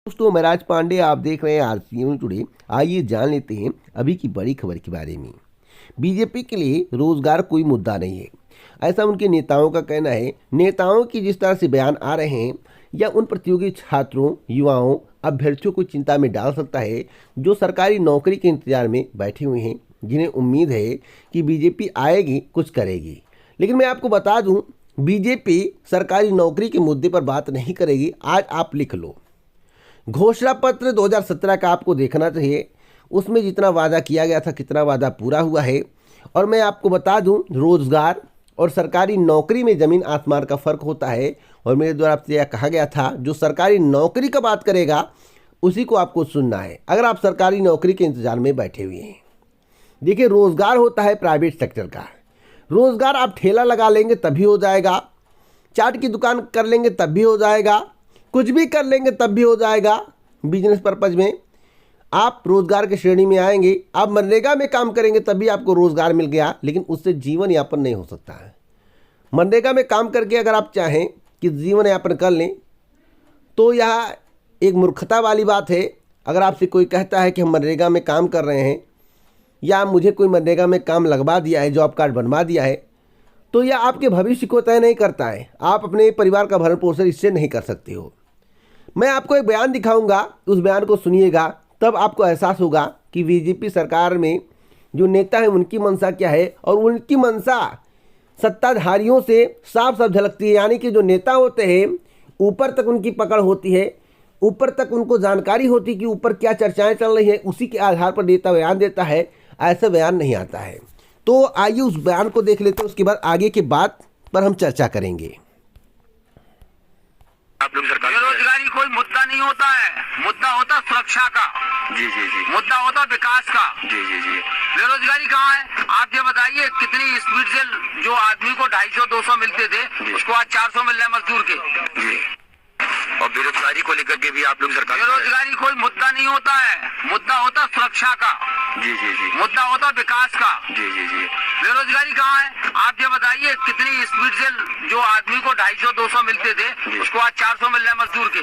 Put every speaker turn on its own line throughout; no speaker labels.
दोस्तों, मैं राज पांडे, आप देख रहे हैं आरसीएम टुडे। आइए जान लेते हैं अभी की बड़ी खबर के बारे में। बीजेपी के लिए रोजगार कोई मुद्दा नहीं है, ऐसा उनके नेताओं का कहना है। नेताओं की जिस तरह से बयान आ रहे हैं, या उन प्रतियोगी छात्रों, युवाओं, अभ्यर्थियों को चिंता में डाल सकता है जो सरकारी नौकरी के इंतजार में बैठे हुए हैं, जिन्हें उम्मीद है कि बीजेपी आएगी, कुछ करेगी। लेकिन मैं आपको बता दूं, बीजेपी सरकारी नौकरी के मुद्दे पर बात नहीं करेगी। आज आप लिख लो, घोषणा पत्र 2017 का आपको देखना चाहिए। उसमें जितना वादा किया गया था, कितना वादा पूरा हुआ है। और मैं आपको बता दूं, रोजगार और सरकारी नौकरी में ज़मीन आसमान का फ़र्क होता है। और मेरे द्वारा आपसे यह कहा गया था, जो सरकारी नौकरी का बात करेगा उसी को आपको सुनना है, अगर आप सरकारी नौकरी के इंतजार में बैठे हुए हैं। देखिए, रोजगार होता है प्राइवेट सेक्टर का। रोजगार आप ठेला लगा लेंगे तभी हो जाएगा, चाट की दुकान कर लेंगे तब भी हो जाएगा, कुछ भी कर लेंगे तब भी हो जाएगा। बिजनेस पर्पज में आप रोजगार की श्रेणी में आएंगे। आप मनरेगा में काम करेंगे तभी आपको रोजगार मिल गया, लेकिन उससे जीवन यापन नहीं हो सकता है। मनरेगा में काम करके अगर आप चाहें कि जीवन यापन कर लें, तो यह एक मूर्खता वाली बात है। अगर आपसे कोई कहता है कि हम मनरेगा में काम कर रहे हैं, या मुझे कोई मनरेगा में काम लगवा दिया है, जॉब कार्ड बनवा दिया है, तो यह आपके भविष्य को तय नहीं करता है। आप अपने परिवार का भरण पोषण इससे नहीं कर सकते हो। मैं आपको एक बयान दिखाऊंगा, उस बयान को सुनिएगा, तब आपको एहसास होगा कि बीजेपी सरकार में जो नेता हैं उनकी मंशा क्या है। और उनकी मंशा सत्ताधारियों से साफ साफ झलकती है। यानी कि जो नेता होते हैं, ऊपर तक उनकी पकड़ होती है, ऊपर तक उनको जानकारी होती है कि ऊपर क्या चर्चाएं चल रही हैं, उसी के आधार पर नेता बयान देता है। ऐसा बयान नहीं आता है। तो आइए उस बयान को देख लेते हैं, उसके बाद आगे की बात पर हम चर्चा करेंगे।
बेरोजगारी कोई मुद्दा नहीं होता है, मुद्दा होता सुरक्षा का। जी जी जी। मुद्दा होता विकास का। जी जी जी। बेरोजगारी कहाँ है? आप ये बताइए, कितनी स्पीड से जो आदमी को 250-200 मिलते थे, उसको आज 400 मिल रहे हैं मजदूर के। जी। और बेरोजगारी को लेकर के भी आप लोग सरकार, बेरोजगारी कोई मुद्दा नहीं होता है, मुद्दा होता सुरक्षा का। जी जी जी। मुद्दा होता विकास का। जी जी जी। बेरोजगारी कहाँ है? आप ये बताइए, कितनी स्पीड से जो आदमी को 250-200 मिलते थे, उसको आज 400 मिल रहे हैं मजदूर के।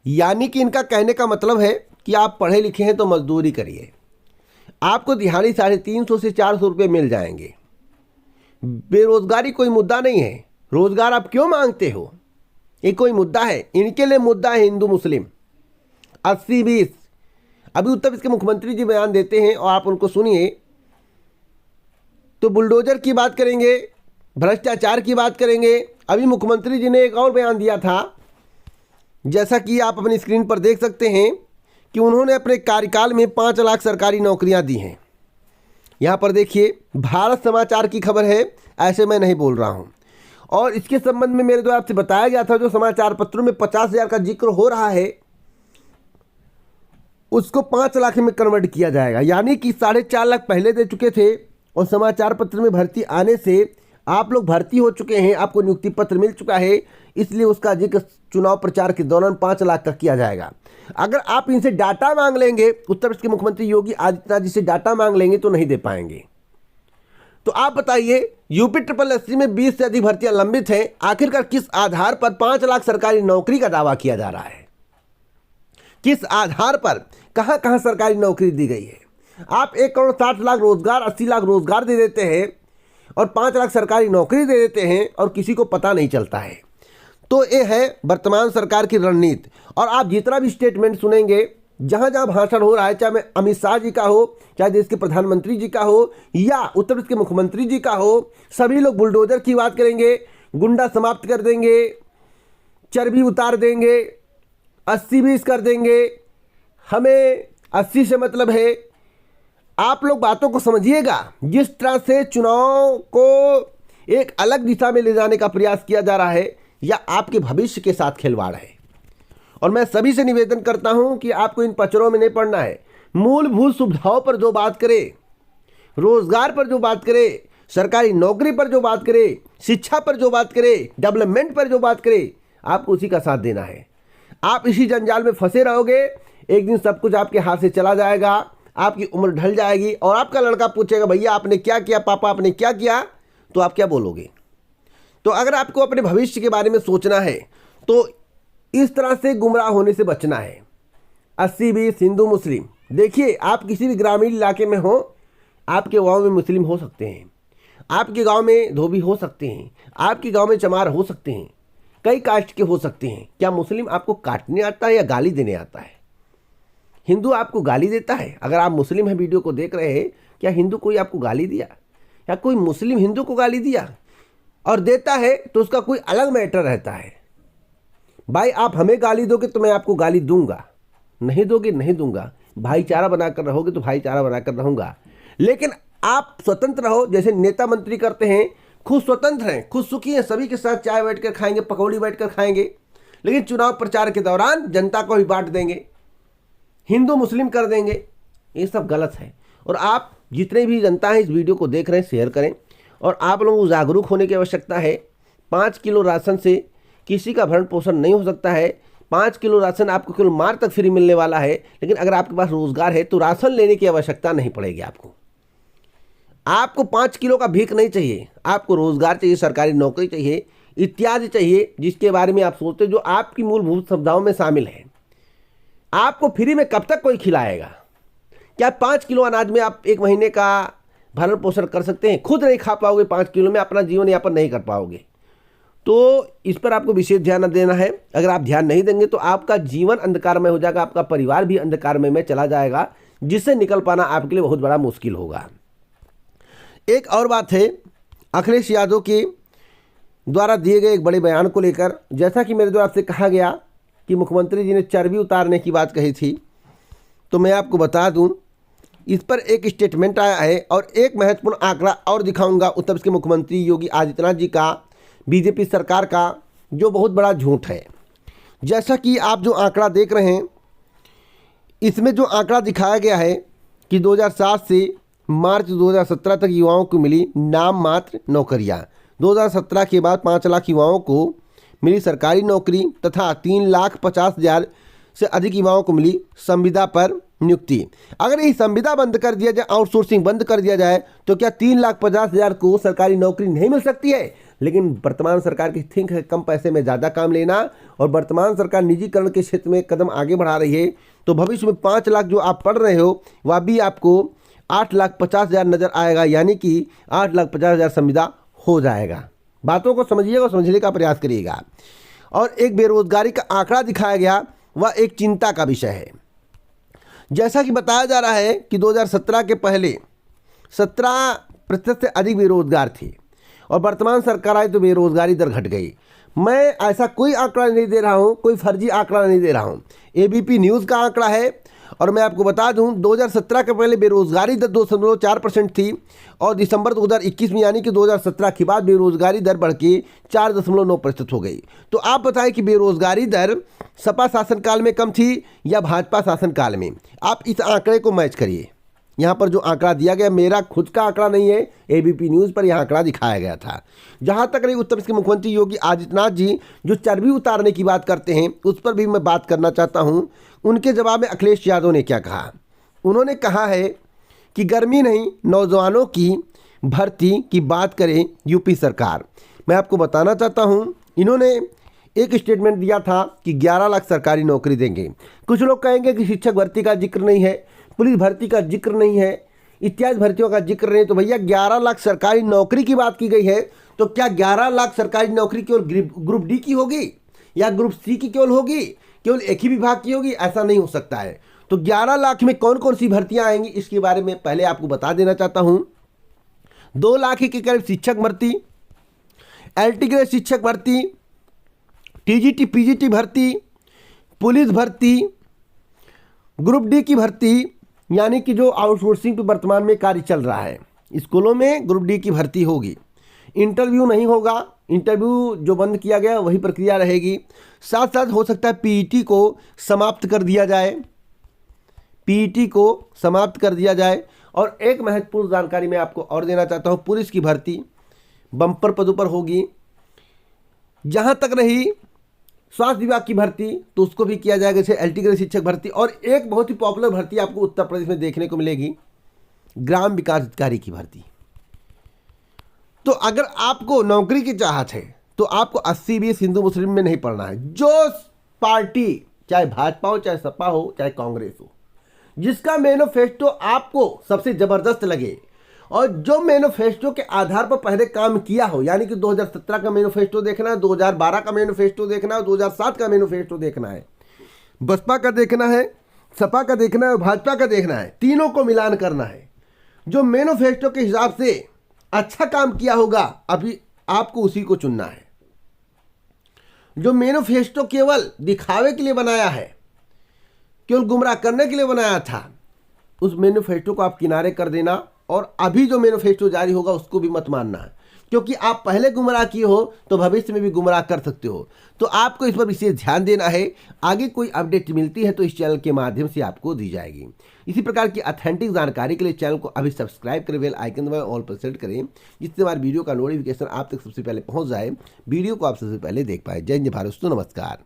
यानी कि इनका कहने का मतलब है कि आप पढ़े लिखे हैं तो मजदूरी करिए, आपको दिहाड़ी 350 से 400 रुपये मिल जाएंगे। बेरोजगारी कोई मुद्दा नहीं है। रोजगार आप क्यों मांगते हो? ये कोई मुद्दा है? इनके लिए मुद्दा है हिंदू मुस्लिम 80-20। अभी उत्तर प्रदेश के मुख्यमंत्री जी बयान देते हैं और आप उनको सुनिए, तो बुलडोजर की बात करेंगे, भ्रष्टाचार की बात करेंगे। अभी मुख्यमंत्री जी ने एक और बयान दिया था, जैसा कि आप अपनी स्क्रीन पर देख सकते हैं, कि उन्होंने अपने कार्यकाल में 5 लाख सरकारी नौकरियां दी हैं। यहाँ पर देखिए, भारत समाचार की खबर है, ऐसे मैं नहीं बोल रहा हूँ। और इसके संबंध में मेरे द्वारा आपसे बताया गया था, जो समाचार पत्रों में 50,000 का जिक्र हो रहा है, उसको 5 लाख में कन्वर्ट किया जाएगा। यानी कि 4.5 लाख पहले दे चुके थे, और समाचार पत्र में भर्ती आने से आप लोग भर्ती हो चुके हैं, आपको नियुक्ति पत्र मिल चुका है, इसलिए उसका जिक्र चुनाव प्रचार के दौरान 5 लाख तक किया जाएगा। अगर आप इनसे डाटा मांग लेंगे, उत्तर प्रदेश के मुख्यमंत्री योगी आदित्यनाथ जी से डाटा मांग लेंगे, तो नहीं दे पाएंगे। तो आप बताइए, यूपी SSSC में 20 से अधिक भर्तियां लंबित हैं। आखिरकार किस आधार पर 5 लाख सरकारी नौकरी का दावा किया जा रहा है? किस आधार पर? कहां कहां सरकारी नौकरी दी गई है? आप 1,60,00,000 रोजगार, 80 लाख रोजगार दे देते हैं, और 5 लाख सरकारी नौकरी दे देते हैं, और किसी को पता नहीं चलता है। तो ये है वर्तमान सरकार की रणनीति। और आप जितना भी स्टेटमेंट सुनेंगे, जहां जहां भाषण हो रहा है, चाहे अमित शाह जी का हो, चाहे देश के प्रधानमंत्री जी का हो, या उत्तर प्रदेश के मुख्यमंत्री जी का हो, सभी लोग बुलडोजर की बात करेंगे, गुंडा समाप्त कर देंगे, चर्बी उतार देंगे, 80-20 कर देंगे, हमें 80 से मतलब है। आप लोग बातों को समझिएगा। जिस तरह से चुनाव को एक अलग दिशा में ले जाने का प्रयास किया जा रहा है, या आपके भविष्य के साथ खिलवाड़ है। और मैं सभी से निवेदन करता हूं कि आपको इन पचड़ों में नहीं पड़ना है। मूलभूत सुविधाओं पर जो बात करे, रोजगार पर जो बात करे, सरकारी नौकरी पर जो बात करे, शिक्षा पर जो बात करे, डेवलपमेंट पर जो बात करे, आपको उसी का साथ देना है। आप इसी जंजाल में फंसे रहोगे, एक दिन सब कुछ आपके हाथ से चला जाएगा, आपकी उम्र ढल जाएगी, और आपका लड़का पूछेगा, भैया आपने क्या किया, पापा आपने क्या किया, तो आप क्या बोलोगे? तो अगर आपको अपने भविष्य के बारे में सोचना है, तो इस तरह से गुमराह होने से बचना है। 80-20 हिंदू मुस्लिम। देखिए, आप किसी भी ग्रामीण इलाके में हो, आपके गांव में मुस्लिम हो सकते हैं, आपके गांव में धोबी हो सकते हैं, आपके गांव में चमार हो सकते हैं, कई कास्ट के हो सकते हैं। क्या मुस्लिम आपको काटने आता है या गाली देने आता है? हिंदू आपको गाली देता है? अगर आप मुस्लिम हैं, वीडियो को देख रहे हैं, क्या हिंदू कोई आपको गाली दिया या कोई मुस्लिम हिंदू को गाली दिया? और देता है तो उसका कोई अलग मैटर रहता है। भाई, आप हमें गाली दोगे तो मैं आपको गाली दूंगा, नहीं दोगे नहीं दूंगा। भाईचारा बनाकर रहोगे तो भाईचारा बनाकर रहूंगा। लेकिन आप स्वतंत्र रहो, जैसे नेता मंत्री करते हैं, खुद स्वतंत्र हैं, खुद सुखी हैं, सभी के साथ चाय बैठ कर खाएंगे, पकौड़ी बैठ कर खाएंगे, लेकिन चुनाव प्रचार के दौरान जनता को भी बांट देंगे, हिंदू मुस्लिम कर देंगे। ये सब गलत है। और आप जितने भी जनता है इस वीडियो को देख रहे हैं, शेयर करें। और आप लोगों को जागरूक होने की आवश्यकता है। 5 किलो राशन से किसी का भरण पोषण नहीं हो सकता है। 5 किलो राशन आपको केवल मार्च तक फ्री मिलने वाला है, लेकिन अगर आपके पास रोजगार है तो राशन लेने की आवश्यकता नहीं पड़ेगी। आपको 5 किलो का भीख नहीं चाहिए, आपको रोजगार चाहिए, सरकारी नौकरी चाहिए, इत्यादि चाहिए, जिसके बारे में आप सोचते, जो आपकी मूलभूत सुविधाओं में शामिल है। आपको फ्री में कब तक कोई खिलाएगा? क्या 5 किलो अनाज में आप 1 महीने का भरण पोषण कर सकते हैं? खुद नहीं खा पाओगे, 5 किलो में अपना जीवन यापन नहीं कर पाओगे। तो इस पर आपको विशेष ध्यान देना है। अगर आप ध्यान नहीं देंगे तो आपका जीवन अंधकारमय हो जाएगा, आपका परिवार भी अंधकारमय में चला जाएगा, जिससे निकल पाना आपके लिए बहुत बड़ा मुश्किल होगा। एक और बात है, अखिलेश यादव के द्वारा दिए गए एक बड़े बयान को लेकर, जैसा कि मेरे द्वारा आपसे कहा गया कि मुख्यमंत्री जी ने चर्बी उतारने की बात कही थी, तो मैं आपको बता दूं, इस पर एक स्टेटमेंट आया है और एक महत्वपूर्ण आंकड़ा और दिखाऊंगा उत्तर प्रदेश के मुख्यमंत्री योगी आदित्यनाथ जी का, बीजेपी सरकार का, जो बहुत बड़ा झूठ है। जैसा कि आप जो आंकड़ा देख रहे हैं, इसमें जो आंकड़ा दिखाया गया है कि 2007 से मार्च 2017 तक युवाओं को मिली नाम मात्र नौकरियां। 2017 के बाद 5 लाख युवाओं को मिली सरकारी नौकरी तथा 3,50,000 से अधिक युवाओं को मिली संविदा पर नियुक्ति। अगर ये संविदा बंद कर दिया जाए, आउटसोर्सिंग बंद कर दिया जाए, तो क्या 3,50,000 को सरकारी नौकरी नहीं मिल सकती है? लेकिन वर्तमान सरकार की थिंक है कम पैसे में ज़्यादा काम लेना, और वर्तमान सरकार निजीकरण के क्षेत्र में कदम आगे बढ़ा रही है। तो भविष्य में 5 लाख जो आप पढ़ रहे हो, वह भी आपको 8,50,000 नजर आएगा, यानी कि 8,50,000 संविदा हो जाएगा। बातों को समझिएगा और समझने का प्रयास करिएगा। और एक बेरोजगारी का आंकड़ा दिखाया गया, वह एक चिंता का विषय है। जैसा कि बताया जा रहा है कि 2017 के पहले 17% से अधिक बेरोजगार थे, और वर्तमान सरकार आई तो बेरोजगारी दर घट गई। मैं ऐसा कोई आंकड़ा नहीं दे रहा हूं, कोई फर्जी आंकड़ा नहीं दे रहा हूं, एबीपी न्यूज़ का आंकड़ा है। और मैं आपको बता दूं, 2017 के पहले बेरोजगारी दर 2.4% थी, और दिसंबर 2021 में यानी कि 2017 के बाद बेरोजगारी दर बढ़ के 4.9% हो गई। तो आप बताएं कि बेरोजगारी दर सपा शासनकाल में कम थी या भाजपा शासनकाल में? आप इस आंकड़े को मैच करिए। यहाँ पर जो आंकड़ा दिया गया मेरा खुद का आंकड़ा नहीं है, एबीपी न्यूज़ पर यह आंकड़ा दिखाया गया था। जहाँ तक रही उत्तर प्रदेश के मुख्यमंत्री योगी आदित्यनाथ जी जो चर्बी उतारने की बात करते हैं, उस पर भी मैं बात करना चाहता हूँ। उनके जवाब में अखिलेश यादव ने क्या कहा? उन्होंने कहा है कि गर्मी नहीं, नौजवानों की भर्ती की बात करें यूपी सरकार। मैं आपको बताना चाहता हूँ, इन्होंने एक स्टेटमेंट दिया था कि 11 लाख सरकारी नौकरी देंगे। कुछ लोग कहेंगे कि शिक्षक भर्ती का जिक्र नहीं है, पुलिस भर्ती का जिक्र नहीं है, इत्यादि भर्तियों का जिक्र नहीं। तो भैया 11 लाख सरकारी नौकरी की बात की गई है, तो क्या 11 लाख सरकारी नौकरी केवल ग्रुप डी की होगी या ग्रुप सी की केवल होगी, केवल एक ही विभाग की होगी? ऐसा नहीं हो सकता है। तो 11 लाख में कौन कौन सी भर्तियां आएंगी, इसके बारे में पहले आपको बता देना चाहता हूं। 2 लाख के करीब शिक्षक भर्ती, एलटी ग्रेड शिक्षक भर्ती, टीजीटी पीजीटी भर्ती, पुलिस भर्ती, ग्रुप डी की भर्ती, यानी कि जो आउटसोर्सिंग पे वर्तमान में कार्य चल रहा है, स्कूलों में ग्रुप डी की भर्ती होगी। इंटरव्यू नहीं होगा, इंटरव्यू जो बंद किया गया वही प्रक्रिया रहेगी। साथ साथ हो सकता है पीईटी को समाप्त कर दिया जाए, पीईटी को समाप्त कर दिया जाए। और एक महत्वपूर्ण जानकारी मैं आपको और देना चाहता हूँ, पुलिस की भर्ती बम्पर पदों पर होगी। जहाँ तक रही स्वास्थ्य विभाग की भर्ती, तो उसको भी किया जाएगा, जैसे एलटी ग्रेड शिक्षक भर्ती। और एक बहुत ही पॉपुलर भर्ती आपको उत्तर प्रदेश में देखने को मिलेगी, ग्राम विकास अधिकारी की भर्ती। तो अगर आपको नौकरी की चाहत है तो आपको 80-20 हिंदू मुस्लिम में नहीं पढ़ना है। जो पार्टी, चाहे भाजपा हो, चाहे सपा हो, चाहे कांग्रेस हो, जिसका मैनिफेस्टो आपको सबसे जबरदस्त लगे और जो मैनिफेस्टो के आधार पर पहले काम किया हो, यानी कि 2017 का मैनिफेस्टो देखना है, 2012 का मैनिफेस्टो देखना है, 2007 का मैनिफेस्टो देखना है, बसपा का देखना है, सपा का देखना है, भाजपा का देखना है, तीनों को मिलान करना है। जो मैनिफेस्टो के हिसाब से अच्छा काम किया होगा अभी आपको उसी को चुनना है। जो मैनिफेस्टो केवल दिखावे के लिए बनाया है, केवल गुमराह करने के लिए बनाया था, उस मैनिफेस्टो को आप किनारे कर देना और अभी जो मैनिफेस्टो जारी होगा उसको भी मत मानना है, क्योंकि आप पहले गुमराह किए हो तो भविष्य में भी गुमराह कर सकते हो। तो आपको इस पर विशेष ध्यान देना है। आगे कोई अपडेट मिलती है तो इस चैनल के माध्यम से आपको दी जाएगी। इसी प्रकार की ऑथेंटिक जानकारी के लिए चैनल को अभी सब्सक्राइब करें, बेल आइकन दबाएं, ऑल पर सेट करें, जिससे हमारे वीडियो का नोटिफिकेशन आप तक सबसे पहले पहुंच जाए, वीडियो को आप सबसे पहले देख पाए। जय हिंद, भारत, नमस्कार।